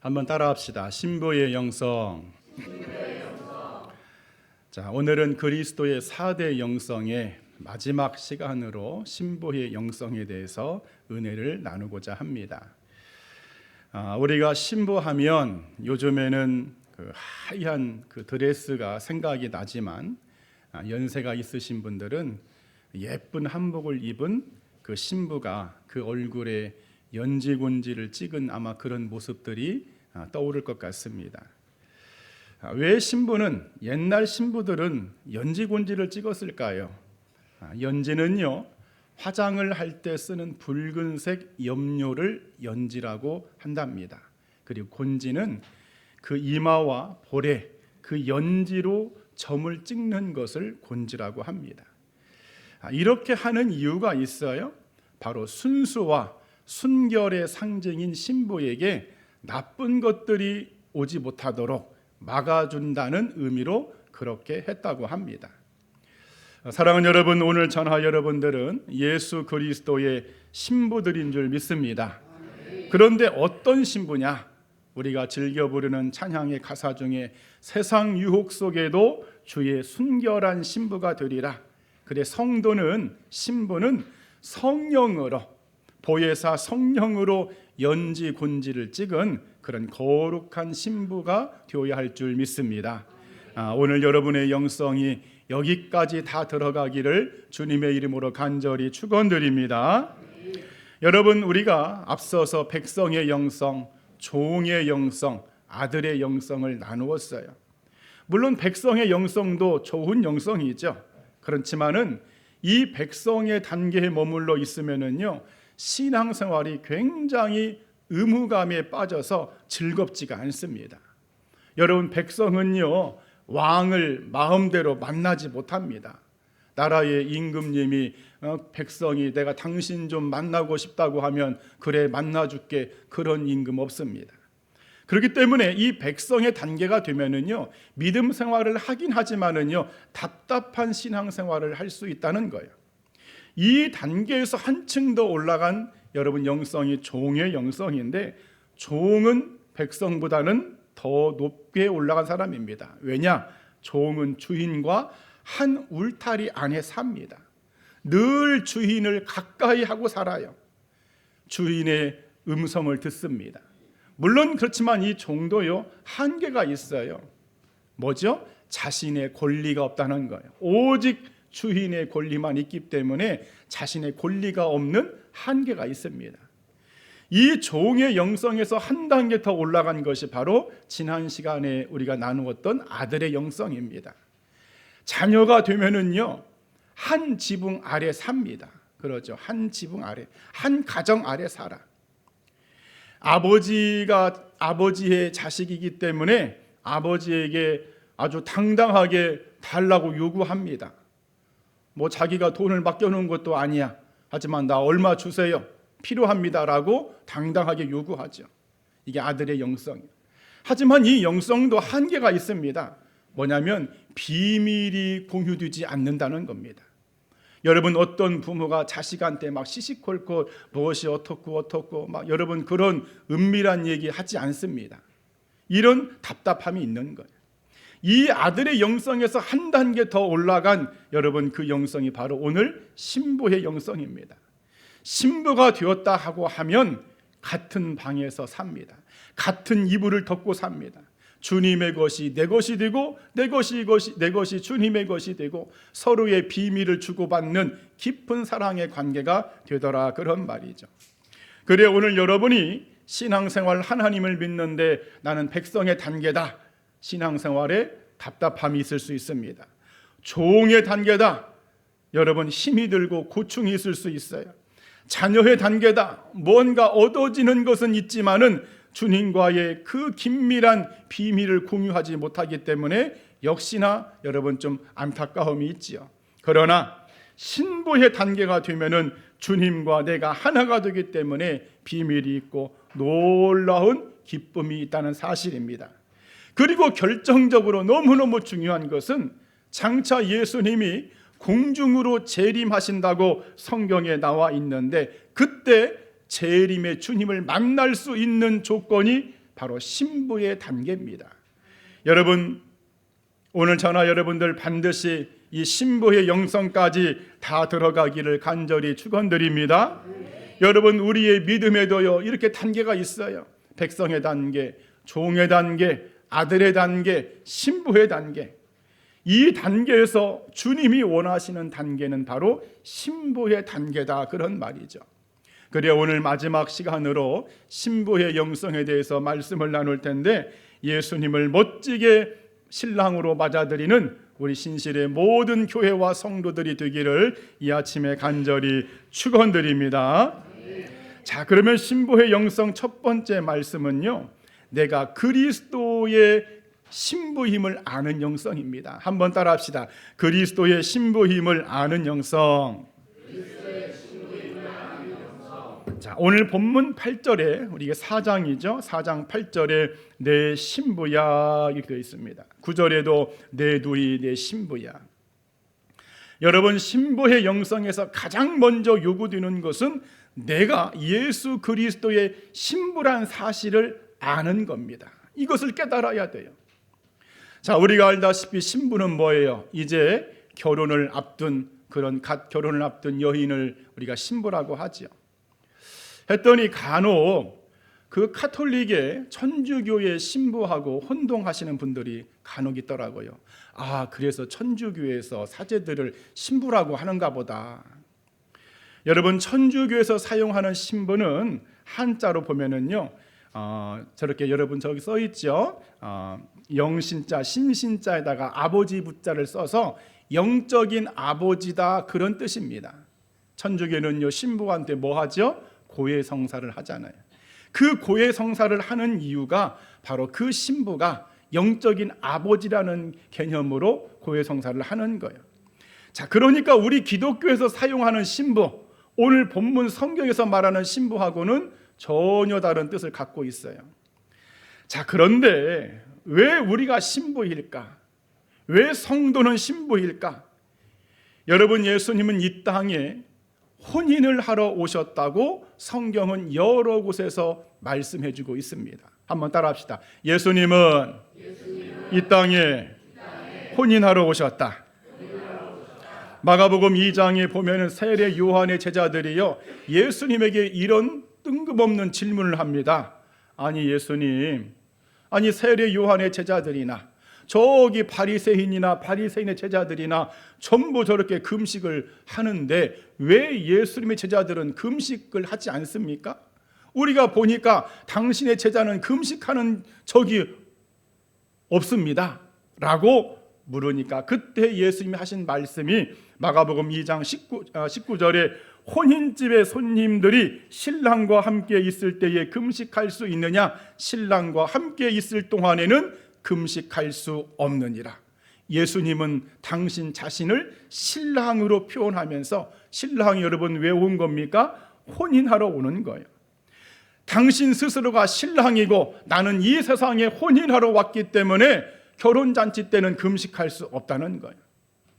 한번 따라합시다. 신부의 영성. 자, 오늘은 그리스도의 4대 영성의 마지막 시간으로 신부의 영성에 대해서 은혜를 나누고자 합니다. 우리가 신부하면 요즘에는 그 하얀 그 드레스가 생각이 나지만 연세가 있으신 분들은 예쁜 한복을 입은 그 신부가 그 얼굴에 연지곤지를 찍은 아마 그런 모습들이 떠오를 것 같습니다. 왜 신부는, 옛날 신부들은 연지곤지를 찍었을까요? 연지는요, 화장을 할 때 쓰는 붉은색 염료를 연지라고 한답니다. 그리고 곤지는 그 이마와 볼에 그 연지로 점을 찍는 것을 곤지라고 합니다. 이렇게 하는 이유가 있어요. 바로 순수와 순결의 상징인 신부에게 나쁜 것들이 오지 못하도록 막아준다는 의미로 그렇게 했다고 합니다. 사랑하는 여러분, 오늘 전화 여러분들은 예수 그리스도의 신부들인 줄 믿습니다. 그런데 어떤 신부냐? 우리가 즐겨 부르는 찬양의 가사 중에 세상 유혹 속에도 주의 순결한 신부가 되리라. 그래, 성도는, 신부는 성령으로, 보혜사 성령으로 연지곤지를 찍은 그런 거룩한 신부가 되어야 할 줄 믿습니다. 오늘 여러분의 영성이 여기까지 다 들어가기를 주님의 이름으로 간절히 축원드립니다. 여러분, 우리가 앞서서 백성의 영성, 종의 영성, 아들의 영성을 나누었어요. 물론 백성의 영성도 좋은 영성이죠. 그렇지만은 이 백성의 단계에 머물러 있으면은요, 신앙생활이 굉장히 의무감에 빠져서 즐겁지가 않습니다. 여러분, 백성은요, 왕을 마음대로 만나지 못합니다. 나라의 임금님이 백성이 내가 당신 좀 만나고 싶다고 하면 그래 만나줄게, 그런 임금 없습니다. 그렇기 때문에 이 백성의 단계가 되면은요, 믿음 생활을 하긴 하지만은요, 답답한 신앙 생활을 할 수 있다는 거예요. 이 단계에서 한층 더 올라간 여러분 영성이 종의 영성인데, 종은 백성보다는 더 높게 올라간 사람입니다. 왜냐? 종은 주인과 한 울타리 안에 삽니다. 늘 주인을 가까이 하고 살아요. 주인의 음성을 듣습니다. 물론 그렇지만 이 종도요, 한계가 있어요. 뭐죠? 자신의 권리가 없다는 거예요. 오직 주인의 권리만 있기 때문에 자신의 권리가 없는 한계가 있습니다. 이 종의 영성에서 한 단계 더 올라간 것이 바로 지난 시간에 우리가 나누었던 아들의 영성입니다. 자녀가 되면은요, 한 지붕 아래 삽니다. 그러죠. 한 지붕 아래, 한 가정 아래 살아. 아버지가 아버지의 자식이기 때문에 아버지에게 아주 당당하게 달라고 요구합니다. 뭐 자기가 돈을 맡겨놓은 것도 아니야. 하지만 나 얼마 주세요. 필요합니다라고 당당하게 요구하죠. 이게 아들의 영성이에요. 하지만 이 영성도 한계가 있습니다. 뭐냐면 비밀이 공유되지 않는다는 겁니다. 여러분, 어떤 부모가 자식한테 막 시시콜콜 무엇이 어떻고 막 여러분 그런 은밀한 얘기 하지 않습니다. 이런 답답함이 있는 거예요. 이 아들의 영성에서 한 단계 더 올라간 여러분 그 영성이 바로 오늘 신부의 영성입니다. 신부가 되었다 하고 하면 같은 방에서 삽니다. 같은 이불을 덮고 삽니다. 주님의 것이 내 것이 되고 내 것이 주님의 것이 되고 서로의 비밀을 주고받는 깊은 사랑의 관계가 되더라, 그런 말이죠. 그래, 오늘 여러분이 신앙생활 하나님을 믿는데 나는 백성의 단계다, 신앙생활에 답답함이 있을 수 있습니다. 종의 단계다, 여러분 힘이 들고 고충이 있을 수 있어요. 자녀의 단계다, 뭔가 얻어지는 것은 있지만은 주님과의 그 긴밀한 비밀을 공유하지 못하기 때문에 역시나 여러분 좀 안타까움이 있지요. 그러나 신부의 단계가 되면은 주님과 내가 하나가 되기 때문에 비밀이 있고 놀라운 기쁨이 있다는 사실입니다. 그리고 결정적으로 너무너무 중요한 것은 장차 예수님이 공중으로 재림하신다고 성경에 나와 있는데, 그때 재림의 주님을 만날 수 있는 조건이 바로 신부의 단계입니다. 여러분, 오늘 저나 여러분들 반드시 이 신부의 영성까지 다 들어가기를 간절히 축원드립니다. 여러분, 우리의 믿음에도요 이렇게 단계가 있어요. 백성의 단계, 종의 단계, 아들의 단계, 신부의 단계. 이 단계에서 주님이 원하시는 단계는 바로 신부의 단계다, 그런 말이죠. 그래, 오늘 마지막 시간으로 신부의 영성에 대해서 말씀을 나눌 텐데, 예수님을 멋지게 신랑으로 맞아들이는 우리 신실의 모든 교회와 성도들이 되기를 이 아침에 간절히 축원드립니다. 자, 그러면 신부의 영성 첫 번째 말씀은요, 내가 그리스도의 신부임을 아는 영성입니다. 한번 따라합시다. 그리스도의 신부임을 아는 영성. 자, 오늘 본문 8절에, 우리 이게 4장이죠. 4장 8절에 내 신부야 이렇게 되어 있습니다. 9절에도 내 누이 내 신부야. 여러분, 신부의 영성에서 가장 먼저 요구되는 것은 내가 예수 그리스도의 신부란 사실을 아는 겁니다. 이것을 깨달아야 돼요. 자, 우리가 알다시피 신부는 뭐예요? 이제 결혼을 앞둔, 그런 갓 결혼을 앞둔 여인을 우리가 신부라고 하죠. 했더니 간혹 그 카톨릭의 천주교의 신부하고 혼동하시는 분들이 간혹 있더라고요. 아, 그래서 천주교에서 사제들을 신부라고 하는가 보다. 여러분, 천주교에서 사용하는 신부는 한자로 보면은요, 저렇게 여러분 저기 써 있죠. 영신자, 신신자에다가 아버지 부자를 써서 영적인 아버지다, 그런 뜻입니다. 천주교는요, 신부한테 뭐 하죠? 고해성사를 하잖아요. 그 고해성사를 하는 이유가 바로 그 신부가 영적인 아버지라는 개념으로 고해성사를 하는 거예요. 자, 그러니까 우리 기독교에서 사용하는 신부, 오늘 본문 성경에서 말하는 신부하고는 전혀 다른 뜻을 갖고 있어요. 자, 그런데 왜 우리가 신부일까? 왜 성도는 신부일까? 여러분, 예수님은 이 땅에 혼인을 하러 오셨다고 성경은 여러 곳에서 말씀해주고 있습니다. 한번 따라합시다. 예수님은 이 땅에 혼인하러 오셨다. 마가복음 2장에 보면은 세례 요한의 제자들이요, 예수님에게 이런 뜬금없는 질문을 합니다. 아니 예수님, 아니 세례 요한의 제자들이나 저기 바리새인이나 바리새인의 제자들이나 전부 저렇게 금식을 하는데 왜 예수님의 제자들은 금식을 하지 않습니까? 우리가 보니까 당신의 제자는 금식하는 적이 없습니다 라고 물으니까, 그때 예수님이 하신 말씀이 마가복음 2장 19절에 혼인집의 손님들이 신랑과 함께 있을 때에 금식할 수 있느냐? 신랑과 함께 있을 동안에는 금식할 수 없느니라. 예수님은 당신 자신을 신랑으로 표현하면서, 신랑이 여러분 왜 온 겁니까? 혼인하러 오는 거예요. 당신 스스로가 신랑이고 나는 이 세상에 혼인하러 왔기 때문에 결혼잔치 때는 금식할 수 없다는 거예요.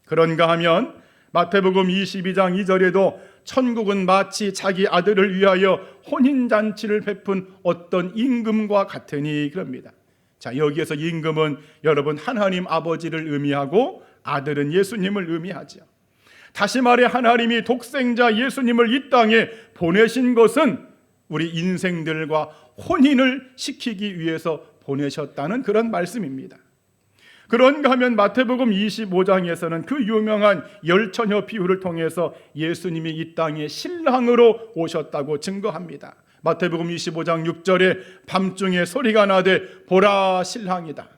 그런가 하면 마태복음 22장 2절에도 천국은 마치 자기 아들을 위하여 혼인잔치를 베푼 어떤 임금과 같으니 그럽니다. 자, 여기에서 임금은 여러분 하나님 아버지를 의미하고 아들은 예수님을 의미하죠. 다시 말해 하나님이 독생자 예수님을 이 땅에 보내신 것은 우리 인생들과 혼인을 시키기 위해서 보내셨다는 그런 말씀입니다. 그런가 하면 마태복음 25장에서는 그 유명한 열처녀 비유를 통해서 예수님이 이 땅에 신랑으로 오셨다고 증거합니다. 마태복음 25장 6절에 밤중에 소리가 나되 보라 신랑이다.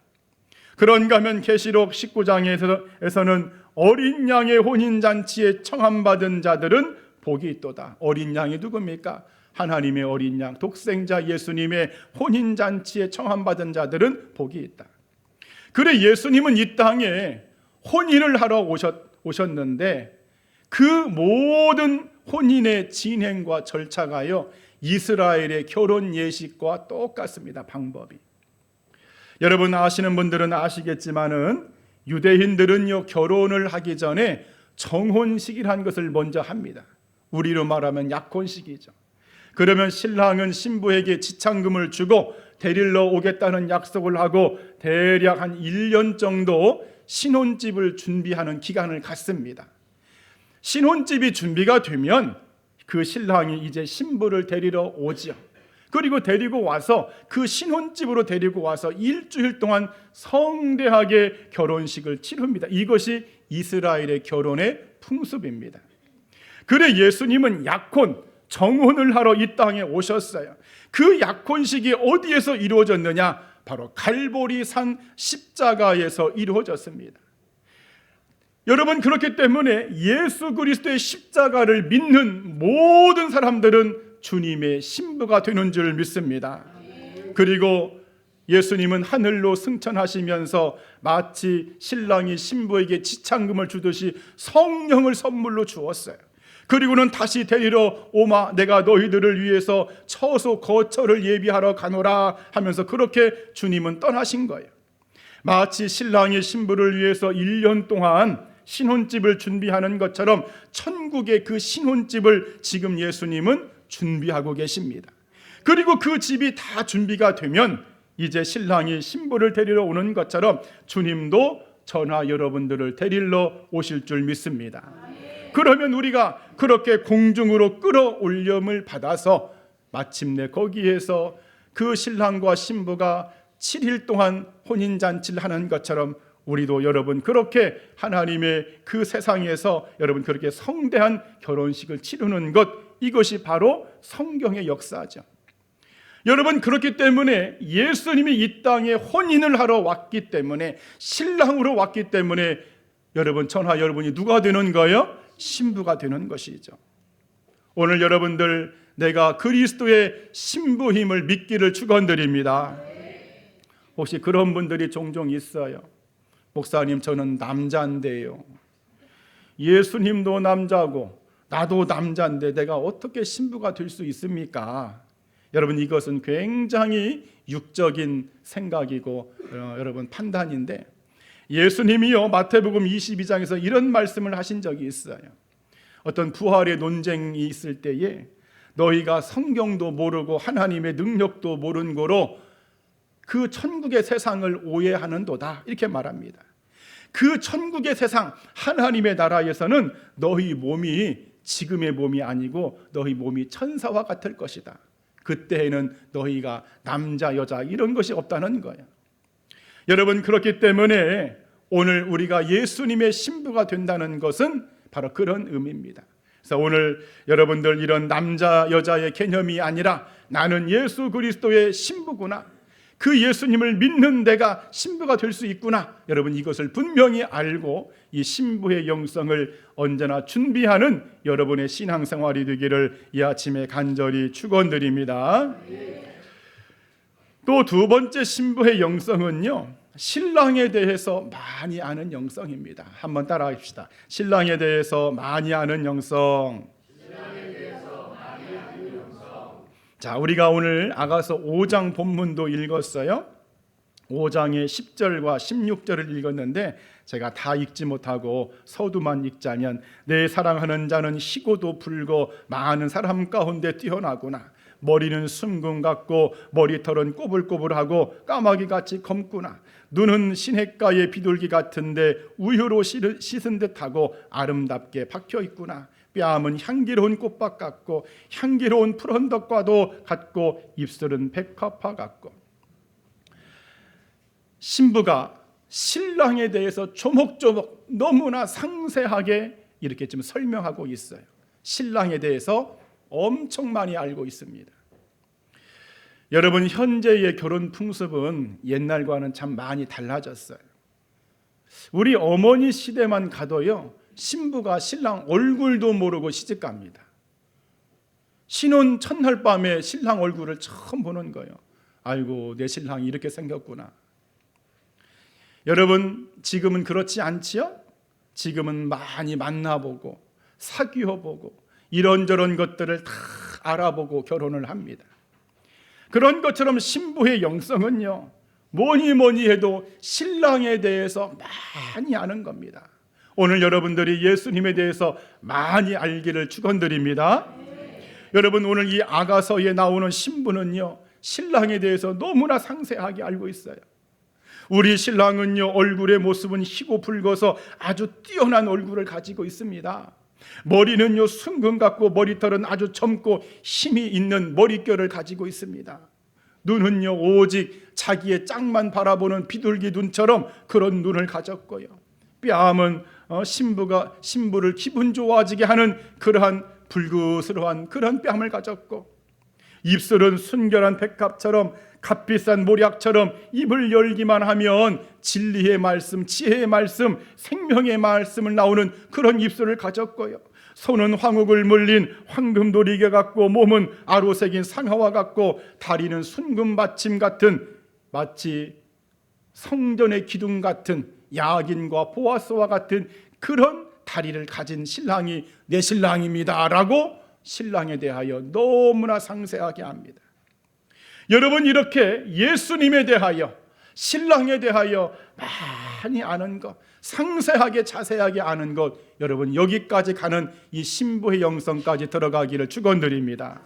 그런가 하면 계시록 19장에서는 어린 양의 혼인잔치에 청함받은 자들은 복이 있도다. 어린 양이 누굽니까? 하나님의 어린 양, 독생자 예수님의 혼인잔치에 청함받은 자들은 복이 있다. 그래, 예수님은 이 땅에 혼인을 하러 오셨는데 그 모든 혼인의 진행과 절차가요, 이스라엘의 결혼 예식과 똑같습니다. 방법이. 여러분 아시는 분들은 아시겠지만은 유대인들은요, 결혼을 하기 전에 정혼식이라는 것을 먼저 합니다. 우리로 말하면 약혼식이죠. 그러면 신랑은 신부에게 지참금을 주고 데리러 오겠다는 약속을 하고 대략 한 1년 정도 신혼집을 준비하는 기간을 갖습니다. 신혼집이 준비가 되면 그 신랑이 이제 신부를 데리러 오지요. 그리고 데리고 와서 그 신혼집으로 데리고 와서 일주일 동안 성대하게 결혼식을 치릅니다. 이것이 이스라엘의 결혼의 풍습입니다. 그래 예수님은 약혼, 정혼을 하러 이 땅에 오셨어요. 그 약혼식이 어디에서 이루어졌느냐? 바로 갈보리산 십자가에서 이루어졌습니다. 여러분, 그렇기 때문에 예수 그리스도의 십자가를 믿는 모든 사람들은 주님의 신부가 되는 줄 믿습니다. 그리고 예수님은 하늘로 승천하시면서 마치 신랑이 신부에게 지창금을 주듯이 성령을 선물로 주었어요. 그리고는 다시 데리러 오마 내가 너희들을 위해서 처소 거처를 예비하러 가노라 하면서 그렇게 주님은 떠나신 거예요. 마치 신랑이 신부를 위해서 1년 동안 신혼집을 준비하는 것처럼 천국의 그 신혼집을 지금 예수님은 준비하고 계십니다. 그리고 그 집이 다 준비가 되면 이제 신랑이 신부를 데리러 오는 것처럼 주님도 저나 여러분들을 데리러 오실 줄 믿습니다. 그러면 우리가 그렇게 공중으로 끌어올림을 받아서 마침내 거기에서 그 신랑과 신부가 7일 동안 혼인잔치를 하는 것처럼 우리도 여러분 그렇게 하나님의 그 세상에서 여러분 그렇게 성대한 결혼식을 치르는 것, 이것이 바로 성경의 역사죠. 여러분, 그렇기 때문에 예수님이 이 땅에 혼인을 하러 왔기 때문에, 신랑으로 왔기 때문에 여러분, 저나 여러분이 누가 되는 거예요? 신부가 되는 것이죠. 오늘 여러분들, 내가 그리스도의 신부임을 믿기를 축원드립니다. 혹시 그런 분들이 종종 있어요. 목사님, 저는 남자인데요. 예수님도 남자고 나도 남자인데 내가 어떻게 신부가 될 수 있습니까? 여러분, 이것은 굉장히 육적인 생각이고 여러분 판단인데, 예수님이요 마태복음 22장에서 이런 말씀을 하신 적이 있어요. 어떤 부활의 논쟁이 있을 때에 너희가 성경도 모르고 하나님의 능력도 모르는 거로 그 천국의 세상을 오해하는도다, 이렇게 말합니다. 그 천국의 세상, 하나님의 나라에서는 너희 몸이 지금의 몸이 아니고 너희 몸이 천사와 같을 것이다. 그때에는 너희가 남자 여자 이런 것이 없다는 거예요. 여러분, 그렇기 때문에 오늘 우리가 예수님의 신부가 된다는 것은 바로 그런 의미입니다. 그래서 오늘 여러분들, 이런 남자 여자의 개념이 아니라 나는 예수 그리스도의 신부구나, 그 예수님을 믿는 내가 신부가 될 수 있구나, 여러분 이것을 분명히 알고 이 신부의 영성을 언제나 준비하는 여러분의 신앙생활이 되기를 이 아침에 간절히 축원드립니다. 또 두 번째 신부의 영성은요, 신랑에 대해서 많이 아는 영성입니다. 한번 따라합시다. 신랑에 대해서 많이 아는 영성. 자, 우리가 오늘 아가서 5장 본문도 읽었어요. 5장의 10절과 16절을 읽었는데 제가 다 읽지 못하고 서두만 읽자면, 내 사랑하는 자는 희고도 불고 많은 사람 가운데 뛰어나구나. 머리는 순금 같고 머리털은 꼬불꼬불하고 까마귀같이 검구나. 눈은 시냇가의 비둘기 같은데 우유로 씻은 듯하고 아름답게 박혀있구나. 뺨은 향기로운 꽃밭 같고 향기로운 푸른덕과도 같고 입술은 백합화 같고. 신부가 신랑에 대해서 조목조목 너무나 상세하게 이렇게 좀 설명하고 있어요. 신랑에 대해서 엄청 많이 알고 있습니다. 여러분, 현재의 결혼 풍습은 옛날과는 참 많이 달라졌어요. 우리 어머니 시대만 가도요, 신부가 신랑 얼굴도 모르고 시집갑니다. 신혼 첫날 밤에 신랑 얼굴을 처음 보는 거예요. 아이고, 내 신랑이 이렇게 생겼구나. 여러분, 지금은 그렇지 않지요? 지금은 많이 만나보고 사귀어보고 이런저런 것들을 다 알아보고 결혼을 합니다. 그런 것처럼 신부의 영성은요, 뭐니 해도 신랑에 대해서 많이 아는 겁니다. 오늘 여러분들이 예수님에 대해서 많이 알기를 축원드립니다. 여러분, 오늘 이 아가서에 나오는 신부는요, 신랑에 대해서 너무나 상세하게 알고 있어요. 우리 신랑은요, 얼굴의 모습은 희고 붉어서 아주 뛰어난 얼굴을 가지고 있습니다. 머리는요, 순금 같고 머리털은 아주 젊고 힘이 있는 머릿결을 가지고 있습니다. 눈은요, 오직 자기의 짝만 바라보는 비둘기 눈처럼 그런 눈을 가졌고요. 뺨은 신부를 기분 좋아지게 하는 그러한 불그스러운 그런 뺨을 가졌고, 입술은 순결한 백합처럼 값비싼 모략처럼 입을 열기만 하면 진리의 말씀, 지혜의 말씀, 생명의 말씀을 나오는 그런 입술을 가졌고요. 손은 황옥을 물린 황금도리개 같고, 몸은 아로새긴 상하와 같고, 다리는 순금 받침 같은 마치 성전의 기둥 같은 야긴과 보아스와 같은 그런 다리를 가진 신랑이 내 신랑입니다 라고 신랑에 대하여 너무나 상세하게 합니다. 여러분, 이렇게 예수님에 대하여, 신랑에 대하여 많이 아는 것, 상세하게 자세하게 아는 것, 여러분 여기까지 가는 이 신부의 영성까지 들어가기를 축원드립니다.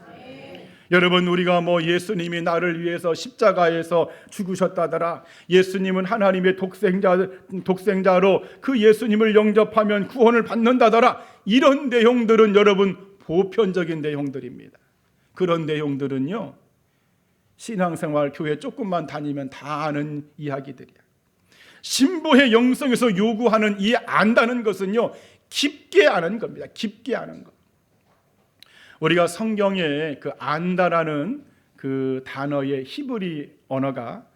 여러분, 우리가 예수님이 나를 위해서 십자가에서 죽으셨다더라, 예수님은 하나님의 독생자로 그 예수님을 영접하면 구원을 받는다더라, 이런 내용들은 여러분 보편적인 내용들입니다. 그런 내용들은요, 신앙생활 교회 조금만 다니면 다 아는 이야기들이야. 신부의 영성에서 요구하는 이 안다는 것은요, 깊게 아는 겁니다. 깊게 아는 것. 우리가 성경에 그 안다라는 그 단어의 히브리 언어가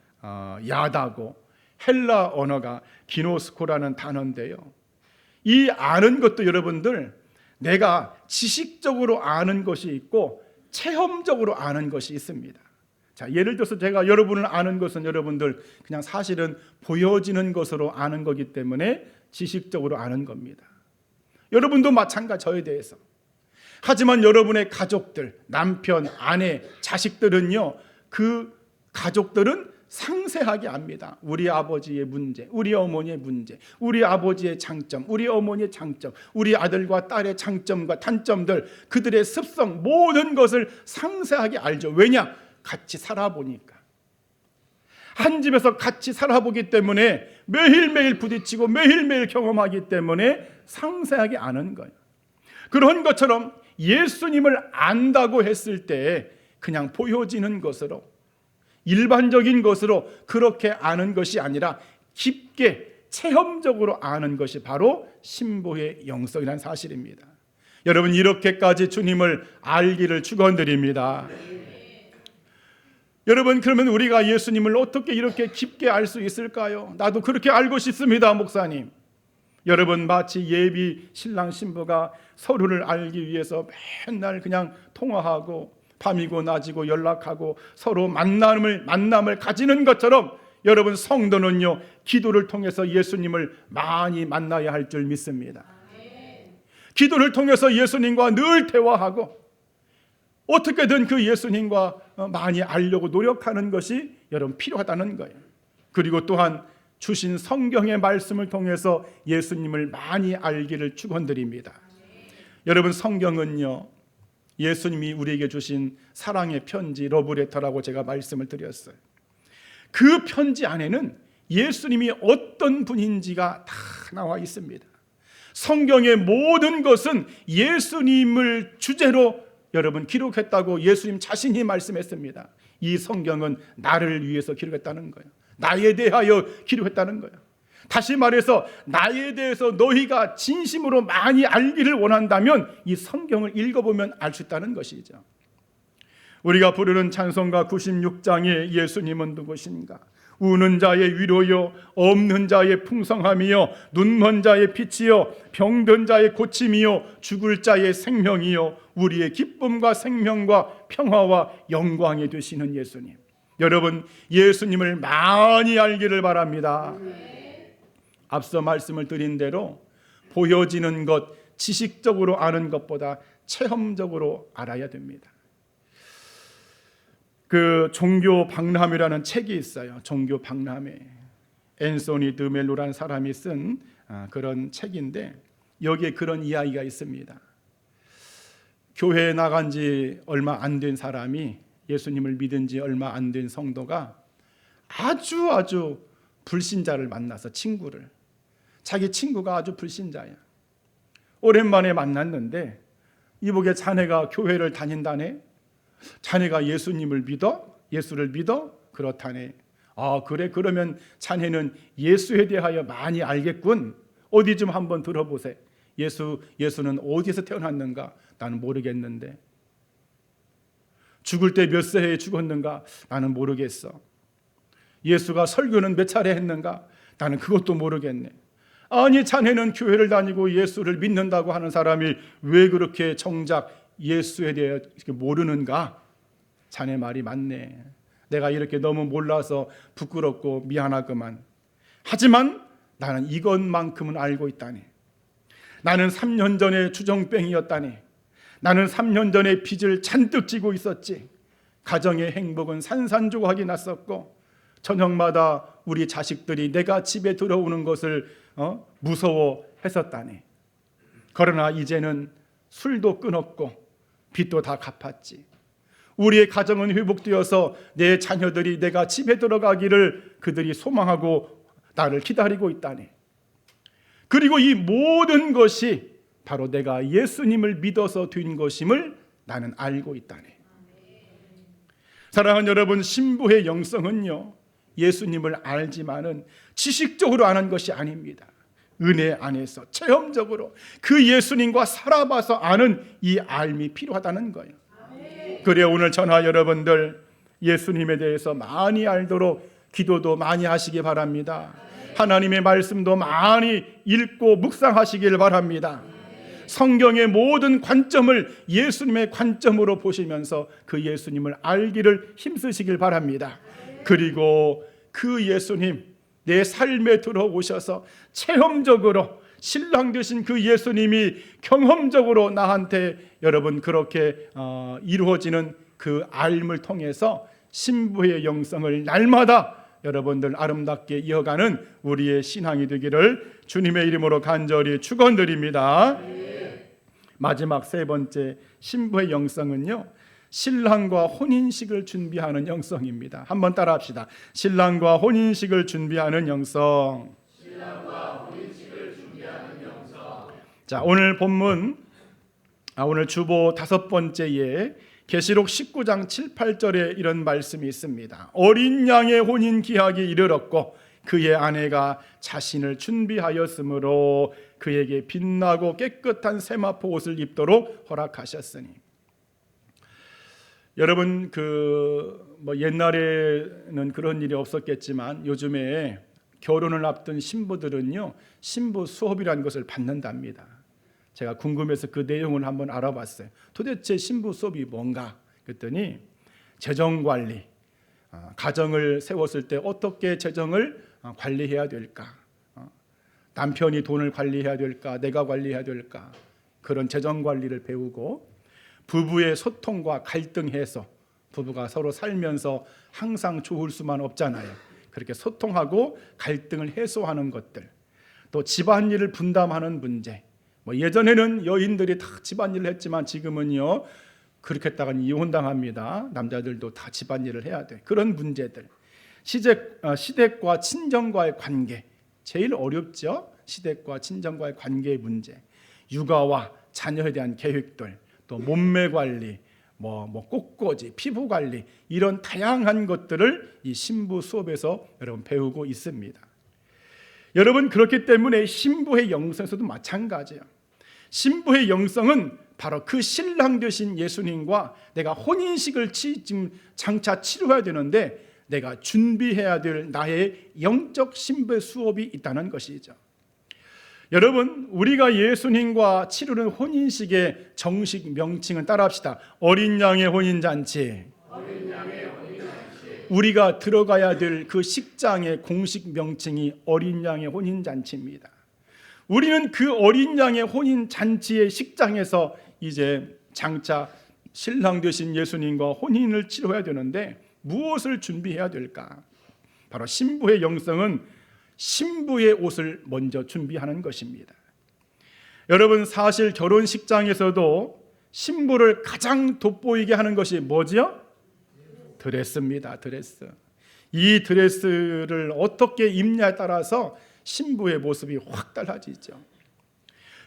야다고, 헬라 언어가 기노스코라는 단어인데요, 이 아는 것도 여러분들, 내가 지식적으로 아는 것이 있고 체험적으로 아는 것이 있습니다. 자, 예를 들어서 제가 여러분을 아는 것은 여러분들 그냥 사실은 보여지는 것으로 아는 거기 때문에 지식적으로 아는 겁니다. 여러분도 마찬가지, 저에 대해서. 하지만 여러분의 가족들, 남편, 아내, 자식들은요, 그 가족들은 상세하게 압니다. 우리 아버지의 문제, 우리 어머니의 문제, 우리 아버지의 장점, 우리 어머니의 장점, 우리 아들과 딸의 장점과 단점들, 그들의 습성, 모든 것을 상세하게 알죠. 왜냐? 같이 살아보니까. 한 집에서 같이 살아보기 때문에, 매일매일 부딪히고 매일매일 경험하기 때문에 상세하게 아는 거예요. 그런 것처럼 예수님을 안다고 했을 때 그냥 보여지는 것으로, 일반적인 것으로 그렇게 아는 것이 아니라 깊게 체험적으로 아는 것이 바로 신부의 영성이라는 사실입니다. 여러분, 이렇게까지 주님을 알기를 축원드립니다. 여러분, 그러면 우리가 예수님을 어떻게 이렇게 깊게 알 수 있을까요? 나도 그렇게 알고 싶습니다, 목사님. 여러분, 마치 예비 신랑 신부가 서로를 알기 위해서 맨날 그냥 통화하고 밤이고 낮이고 연락하고 서로 만남을 가지는 것처럼, 여러분 성도는요, 기도를 통해서 예수님을 많이 만나야 할 줄 믿습니다. 기도를 통해서 예수님과 늘 대화하고 어떻게든 그 예수님과 많이 알려고 노력하는 것이 여러분 필요하다는 거예요. 그리고 또한 주신 성경의 말씀을 통해서 예수님을 많이 알기를 축원드립니다. 여러분, 성경은요, 예수님이 우리에게 주신 사랑의 편지, 러브레터라고 제가 말씀을 드렸어요. 그 편지 안에는 예수님이 어떤 분인지가 다 나와 있습니다. 성경의 모든 것은 예수님을 주제로 여러분 기록했다고 예수님 자신이 말씀했습니다. 이 성경은 나를 위해서 기록했다는 거예요. 나에 대하여 기록했다는 거예요. 다시 말해서 나에 대해서 너희가 진심으로 많이 알기를 원한다면 이 성경을 읽어보면 알 수 있다는 것이죠. 우리가 부르는 찬송가 96장에 예수님은 누구신가? 우는 자의 위로요, 없는 자의 풍성함이요, 눈먼 자의 빛이요, 병든 자의 고침이요, 죽을 자의 생명이요, 우리의 기쁨과 생명과 평화와 영광이 되시는 예수님. 여러분, 예수님을 많이 알기를 바랍니다. 앞서 말씀을 드린 대로 보여지는 것, 지식적으로 아는 것보다 체험적으로 알아야 됩니다. 그 종교 박람회라는 책이 있어요. 종교 박람회. 앤소니 드멜로라는 사람이 쓴 그런 책인데, 여기에 그런 이야기가 있습니다. 교회에 나간 지 얼마 안 된 사람이 예수님을 믿은 지 얼마 안 된 성도가 아주 불신자를 만나서 친구를, 자기 친구가 아주 불신자야. 오랜만에 만났는데 이복의 자네가 교회를 다닌다네. 자네가 예수님을 믿어? 예수를 믿어? 그렇다네. 아, 그래, 그러면 자네는 예수에 대하여 많이 알겠군. 어디 좀 한번 들어보세. 예수는 어디서 태어났는가? 나는 모르겠는데. 죽을 때 몇 세에 죽었는가? 나는 모르겠어. 예수가 설교는 몇 차례 했는가? 나는 그것도 모르겠네. 아니, 자네는 교회를 다니고 예수를 믿는다고 하는 사람이 왜 그렇게 정작 예수에 대해 모르는가? 자네 말이 맞네. 내가 이렇게 너무 몰라서 부끄럽고 미안하구만. 하지만 나는 이것만큼은 알고 있다네. 나는 3년 전에 주정뱅이였다네. 나는 3년 전에 빚을 잔뜩 지고 있었지. 가정의 행복은 산산조각이 났었고 저녁마다 우리 자식들이 내가 집에 들어오는 것을 무서워했었다네. 그러나 이제는 술도 끊었고 빚도 다 갚았지. 우리의 가정은 회복되어서 내 자녀들이 내가 집에 들어가기를 그들이 소망하고 나를 기다리고 있다네. 그리고 이 모든 것이 바로 내가 예수님을 믿어서 된 것임을 나는 알고 있다네. 사랑하는 여러분, 신부의 영성은요, 예수님을 알지만은 지식적으로 아는 것이 아닙니다. 은혜 안에서 체험적으로 그 예수님과 살아봐서 아는 이 알미 필요하다는 거예요. 그래, 오늘 저나 여러분들 예수님에 대해서 많이 알도록 기도도 많이 하시기 바랍니다. 하나님의 말씀도 많이 읽고 묵상하시길 바랍니다. 성경의 모든 관점을 예수님의 관점으로 보시면서 그 예수님을 알기를 힘쓰시길 바랍니다. 그리고 그 예수님, 내 삶에 들어오셔서 체험적으로 신랑 되신 그 예수님이 경험적으로 나한테 여러분 그렇게 이루어지는 그 알을 통해서 신부의 영성을 날마다 여러분들 아름답게 이어가는 우리의 신앙이 되기를 주님의 이름으로 간절히 축원드립니다. 마지막 세 번째 신부의 영성은요, 신랑과 혼인식을 준비하는 영성입니다. 한번 따라합시다. 신랑과 혼인식을 준비하는 영성. 신랑과 혼인식을 준비하는 영성. 자, 오늘 본문, 오늘 주보 5번째에 계시록 19장 7, 8절에 이런 말씀이 있습니다. 어린 양의 혼인 기약이 이르렀고 그의 아내가 자신을 준비하였으므로 그에게 빛나고 깨끗한 세마포 옷을 입도록 허락하셨으니. 여러분, 옛날에는 그런 일이 없었겠지만 요즘에 결혼을 앞둔 신부들은요, 신부 수업이라는 것을 받는답니다. 제가 궁금해서 그 내용을 한번 알아봤어요. 도대체 신부 수업이 뭔가? 그랬더니 재정관리, 가정을 세웠을 때 어떻게 재정을 관리해야 될까? 남편이 돈을 관리해야 될까? 내가 관리해야 될까? 그런 재정관리를 배우고, 부부의 소통과 갈등 해소, 부부가 서로 살면서 항상 좋을 수만 없잖아요. 그렇게 소통하고 갈등을 해소하는 것들, 또 집안일을 분담하는 문제. 예전에는 여인들이 다 집안일을 했지만 지금은요, 그렇게 했다가 이혼당합니다. 남자들도 다 집안일을 해야 돼. 그런 문제들, 시댁과 친정과의 관계, 제일 어렵죠. 시댁과 친정과의 관계의 문제, 육아와 자녀에 대한 계획들, 또 몸매 관리, 꽃꽂이, 피부 관리, 이런 다양한 것들을 이 신부 수업에서 여러분 배우고 있습니다. 여러분, 그렇기 때문에 신부의 영성에서도 마찬가지예요. 신부의 영성은 바로 그 신랑 되신 예수님과 내가 혼인식을 지금 장차 치러야 되는데 내가 준비해야 될 나의 영적 신부의 수업이 있다는 것이죠. 여러분, 우리가 예수님과 치르는 혼인식의 정식 명칭은 따라합시다. 어린 양의 혼인잔치. 우리가 들어가야 될 그 식장의 공식 명칭이 어린 양의 혼인잔치입니다. 우리는 그 어린 양의 혼인잔치의 식장에서 이제 장차 신랑 되신 예수님과 혼인을 치러야 되는데 무엇을 준비해야 될까? 바로 신부의 영성은 신부의 옷을 먼저 준비하는 것입니다. 여러분, 사실 결혼식장에서도 신부를 가장 돋보이게 하는 것이 뭐지요? 드레스입니다. 드레스. 이 드레스를 어떻게 입냐에 따라서 신부의 모습이 확 달라지죠.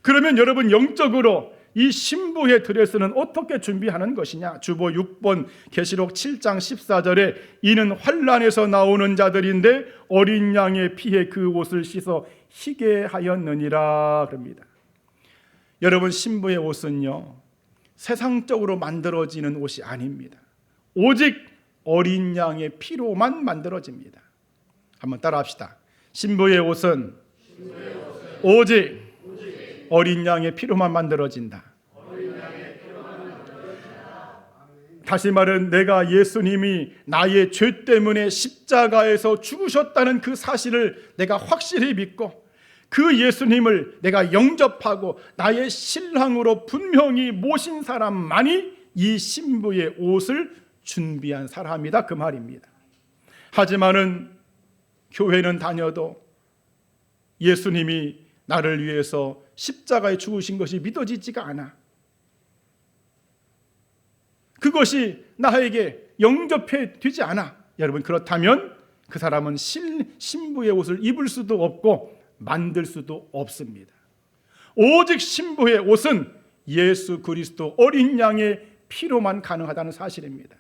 그러면 여러분, 영적으로 이 신부의 드레스는 어떻게 준비하는 것이냐? 주보 6번 계시록 7장 14절에 이는 환란에서 나오는 자들인데 어린 양의 피에 그 옷을 씻어 희게 하였느니라 그럽니다. 여러분, 신부의 옷은요, 세상적으로 만들어지는 옷이 아닙니다. 오직 어린 양의 피로만 만들어집니다. 한번 따라합시다. 신부의 옷은 오직 어린 양의 피로만 만들어진다. 다시 말은 내가 예수님이 나의 죄 때문에 십자가에서 죽으셨다는 그 사실을 내가 확실히 믿고 그 예수님을 내가 영접하고 나의 신랑으로 분명히 모신 사람만이 이 신부의 옷을 준비한 사람이다, 그 말입니다. 하지만은 교회는 다녀도 예수님이 나를 위해서 십자가에 죽으신 것이 믿어지지가 않아. 그것이 나에게 영접해 되지 않아. 여러분, 그렇다면 그 사람은 신부의 옷을 입을 수도 없고 만들 수도 없습니다. 오직 신부의 옷은 예수 그리스도 어린 양의 피로만 가능하다는 사실입니다.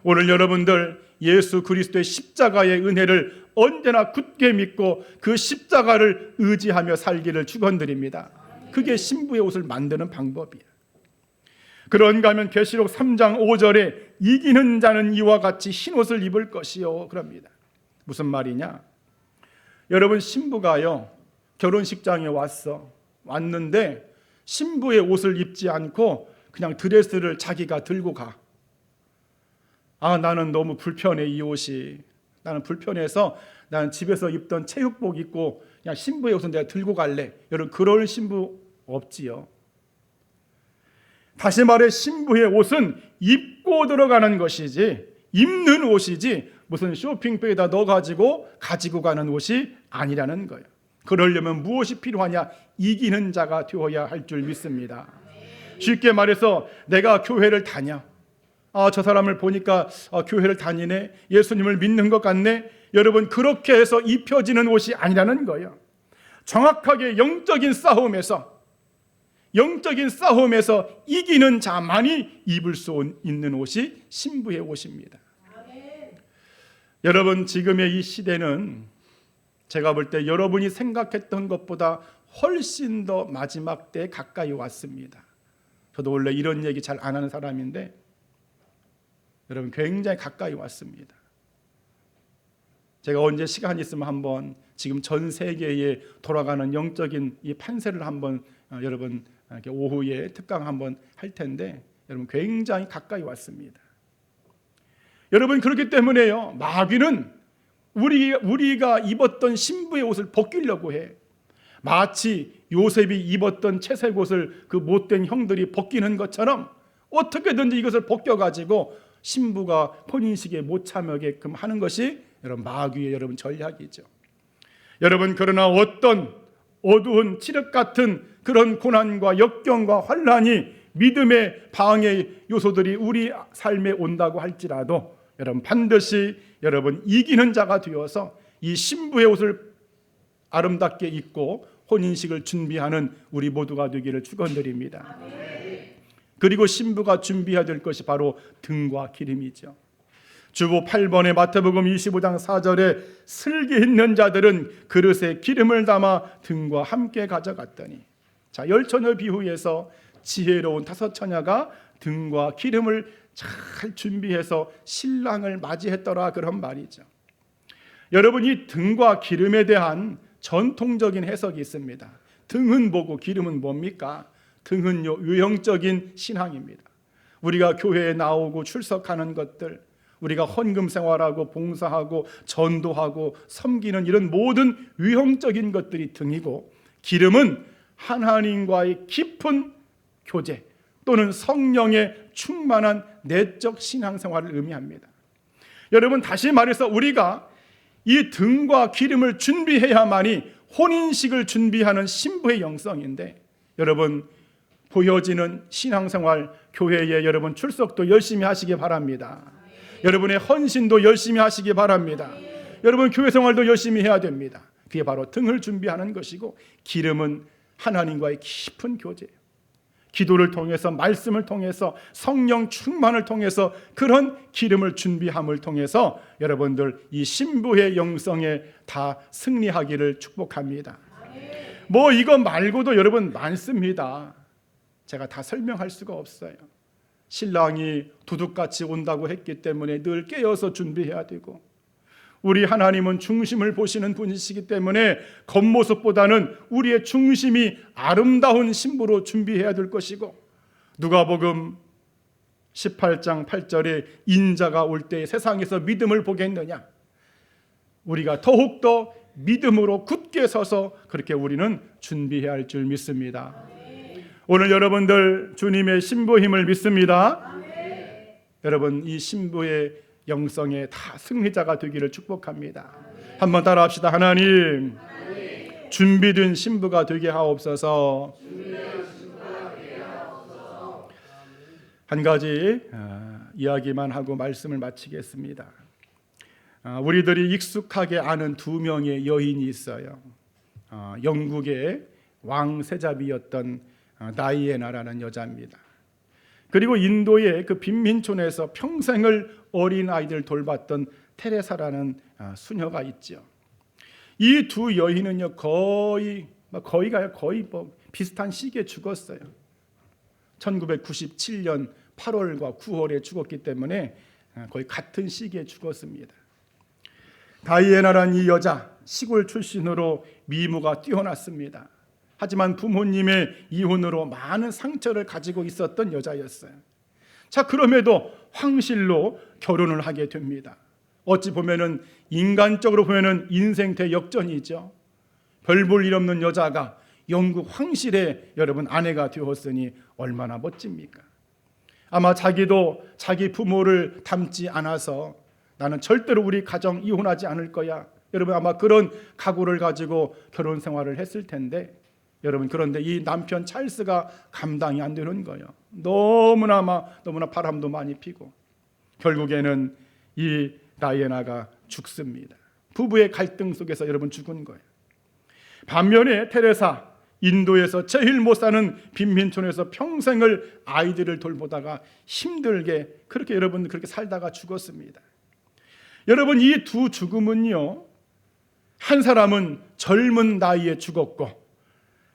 오늘 여러분들 예수 그리스도의 십자가의 은혜를 언제나 굳게 믿고 그 십자가를 의지하며 살기를 축원드립니다. 그게 신부의 옷을 만드는 방법이에요. 그런가 하면 계시록 3장 5절에 이기는 자는 이와 같이 흰옷을 입을 것이요 그럽니다. 무슨 말이냐? 여러분, 신부가요 결혼식장에 왔는데 신부의 옷을 입지 않고 그냥 드레스를 자기가 들고 가. 나는 너무 불편해, 이 옷이. 나는 불편해서 나는 집에서 입던 체육복 입고 그냥 신부의 옷은 내가 들고 갈래. 여러분, 그럴 신부 없지요. 다시 말해 신부의 옷은 입고 들어가는 것이지, 입는 옷이지 무슨 쇼핑백에다 넣어가지고 가지고 가는 옷이 아니라는 거예요. 그러려면 무엇이 필요하냐? 이기는 자가 되어야 할 줄 믿습니다. 쉽게 말해서 내가 교회를 다녀. 저 사람을 보니까 교회를 다니네, 예수님을 믿는 것 같네. 여러분, 그렇게 해서 입혀지는 옷이 아니라는 거예요. 정확하게 영적인 싸움에서 이기는 자만이 입을 수 있는 옷이 신부의 옷입니다. 여러분, 지금의 이 시대는 제가 볼 때 여러분이 생각했던 것보다 훨씬 더 마지막 때에 가까이 왔습니다. 저도 원래 이런 얘기 잘 안 하는 사람인데 여러분, 굉장히 가까이 왔습니다. 제가 언제 시간 있으면 한번 지금 전 세계에 돌아가는 영적인 이 판세를 한번 여러분 이렇게 오후에 특강 한번 할 텐데 여러분, 굉장히 가까이 왔습니다. 여러분, 그렇기 때문에요, 마귀는 우리가 입었던 신부의 옷을 벗기려고 해. 마치 요셉이 입었던 채색 옷을 그 못된 형들이 벗기는 것처럼 어떻게든지 이것을 벗겨가지고 신부가 혼인식에 못 참여게끔 하는 것이 여러분 마귀의 여러분 전략이죠. 여러분, 그러나 어떤 어두운 칠흑 같은 그런 고난과 역경과 환난이 믿음의 방해 요소들이 우리 삶에 온다고 할지라도 여러분, 반드시 여러분 이기는 자가 되어서 이 신부의 옷을 아름답게 입고 혼인식을 준비하는 우리 모두가 되기를 축원드립니다. 그리고 신부가 준비해야 될 것이 바로 등과 기름이죠. 주보 8번의 마태복음 25장 4절에 슬기 있는 자들은 그릇에 기름을 담아 등과 함께 가져갔더니, 자, 열처녀 비유에서 지혜로운 다섯 처녀가 등과 기름을 잘 준비해서 신랑을 맞이했더라, 그런 말이죠. 여러분, 이 등과 기름에 대한 전통적인 해석이 있습니다. 등은 뭐고 기름은 뭡니까? 등은요, 유형적인 신앙입니다. 우리가 교회에 나오고 출석하는 것들, 우리가 헌금 생활하고 봉사하고 전도하고 섬기는 이런 모든 유형적인 것들이 등이고, 기름은 하나님과의 깊은 교제 또는 성령의 충만한 내적 신앙생활을 의미합니다. 여러분, 다시 말해서 우리가 이 등과 기름을 준비해야만이 혼인식을 준비하는 신부의 영성인데, 여러분, 보여지는 신앙생활, 교회에 여러분 출석도 열심히 하시기 바랍니다. 여러분의 헌신도 열심히 하시기 바랍니다. 여러분 교회 생활도 열심히 해야 됩니다. 그게 바로 등을 준비하는 것이고, 기름은 하나님과의 깊은 교제예요. 기도를 통해서, 말씀을 통해서, 성령 충만을 통해서, 그런 기름을 준비함을 통해서 여러분들 이 신부의 영성에 다 승리하기를 축복합니다. 뭐 이거 말고도 여러분 많습니다. 제가 다 설명할 수가 없어요. 신랑이 도둑같이 온다고 했기 때문에 늘 깨어서 준비해야 되고, 우리 하나님은 중심을 보시는 분이시기 때문에 겉모습보다는 우리의 중심이 아름다운 신부로 준비해야 될 것이고, 누가복음 18장 8절에 인자가 올 때 세상에서 믿음을 보겠느냐, 우리가 더욱더 믿음으로 굳게 서서 그렇게 우리는 준비해야 할 줄 믿습니다. 오늘 여러분들 주님의 신부임을 믿습니다. 여러분 이 신부의 영성에 다 승리자가 되기를 축복합니다. 한번 따라합시다. 하나님, 준비된 신부가 되게 하옵소서. 한 가지 이야기만 하고 말씀을 마치겠습니다. 우리들이 익숙하게 아는 두 명의 여인이 있어요. 영국의 왕세자비였던 다이애나라는 여자입니다. 그리고 인도의 그 빈민촌에서 평생을 어린 아이들 돌봤던 테레사라는 수녀가 있죠. 이 두 여인은요 거의 비슷한 시기에 죽었어요. 1997년 8월과 9월에 죽었기 때문에 거의 같은 시기에 죽었습니다. 다이애나라는 이 여자, 시골 출신으로 미모가 뛰어났습니다. 하지만 부모님의 이혼으로 많은 상처를 가지고 있었던 여자였어요. 자, 그럼에도 황실로 결혼을 하게 됩니다. 어찌 보면은 인간적으로 보면은 인생 대역전이죠. 별 볼 일 없는 여자가 영국 황실의 여러분 아내가 되었으니 얼마나 멋집니까? 아마 자기도 자기 부모를 닮지 않아서 나는 절대로 우리 가정 이혼하지 않을 거야, 여러분 아마 그런 각오를 가지고 결혼 생활을 했을 텐데, 여러분 그런데 이 남편 찰스가 감당이 안 되는 거예요. 너무나 바람도 많이 피고 결국에는 이 다이애나가 죽습니다. 부부의 갈등 속에서 여러분 죽은 거예요. 반면에 테레사, 인도에서 제일 못 사는 빈민촌에서 평생을 아이들을 돌보다가 힘들게 그렇게 여러분 그렇게 살다가 죽었습니다. 여러분 이 두 죽음은요, 한 사람은 젊은 나이에 죽었고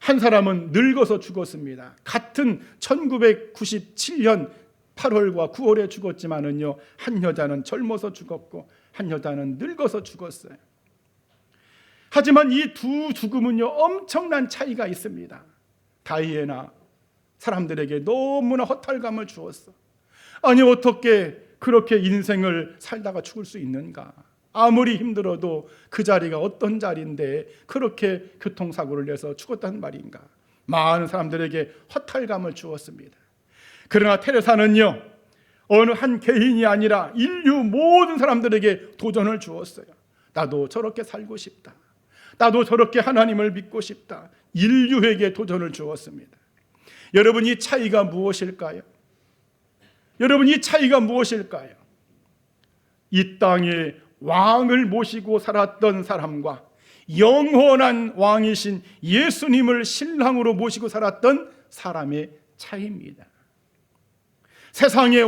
한 사람은 늙어서 죽었습니다. 같은 1997년 8월과 9월에 죽었지만은요, 한 여자는 젊어서 죽었고 한 여자는 늙어서 죽었어요. 하지만 이 두 죽음은요 엄청난 차이가 있습니다. 다이애나, 사람들에게 너무나 허탈감을 주었어. 아니 어떻게 그렇게 인생을 살다가 죽을 수 있는가? 아무리 힘들어도 그 자리가 어떤 자리인데 그렇게 교통사고를 내서 죽었단 말인가? 많은 사람들에게 허탈감을 주었습니다. 그러나 테레사는요, 어느 한 개인이 아니라 인류 모든 사람들에게 도전을 주었어요. 나도 저렇게 살고 싶다. 나도 저렇게 하나님을 믿고 싶다. 인류에게 도전을 주었습니다. 여러분 이 차이가 무엇일까요? 여러분 이 차이가 무엇일까요? 이 땅에 왕을 모시고 살았던 사람과 영원한 왕이신 예수님을 신랑으로 모시고 살았던 사람의 차이입니다. 세상의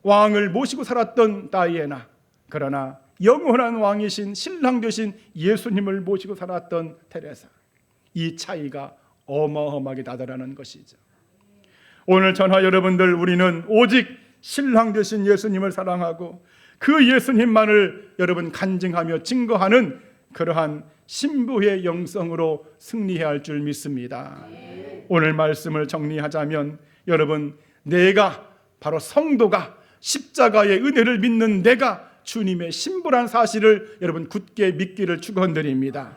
왕을 모시고 살았던 다이애나, 그러나 영원한 왕이신 신랑 되신 예수님을 모시고 살았던 테레사, 이 차이가 어마어마하게 나더라는 것이죠. 오늘 전하 여러분들, 우리는 오직 신랑 되신 예수님을 사랑하고 그 예수님만을 여러분 간증하며 증거하는 그러한 신부의 영성으로 승리해야 할 줄 믿습니다. 오늘 말씀을 정리하자면, 여러분 내가 바로 성도가 십자가의 은혜를 믿는 내가 주님의 신부란 사실을 여러분 굳게 믿기를 축원드립니다.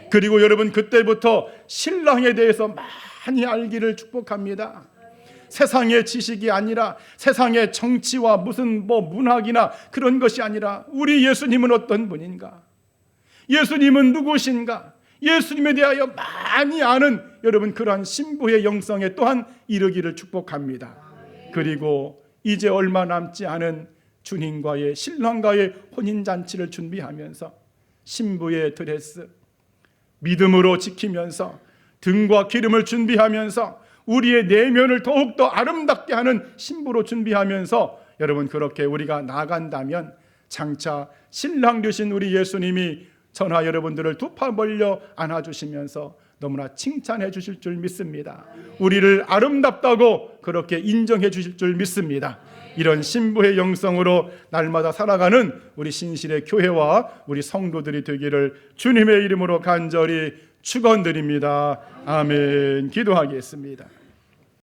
그리고 여러분 그때부터 신랑에 대해서 많이 알기를 축복합니다. 세상의 지식이 아니라, 세상의 정치와 무슨 문학이나 그런 것이 아니라, 우리 예수님은 어떤 분인가? 예수님은 누구신가? 예수님에 대하여 많이 아는 여러분 그러한 신부의 영성에 또한 이르기를 축복합니다. 그리고 이제 얼마 남지 않은 주님과의 신랑과의 혼인잔치를 준비하면서 신부의 드레스 믿음으로 지키면서 등과 기름을 준비하면서 우리의 내면을 더욱더 아름답게 하는 신부로 준비하면서 여러분 그렇게 우리가 나간다면 장차 신랑 되신 우리 예수님이 저나 여러분들을 두 팔 벌려 안아주시면서 너무나 칭찬해 주실 줄 믿습니다. 우리를 아름답다고 그렇게 인정해 주실 줄 믿습니다. 이런 신부의 영성으로 날마다 살아가는 우리 신실의 교회와 우리 성도들이 되기를 주님의 이름으로 간절히 축원드립니다. 아멘. 기도하겠습니다.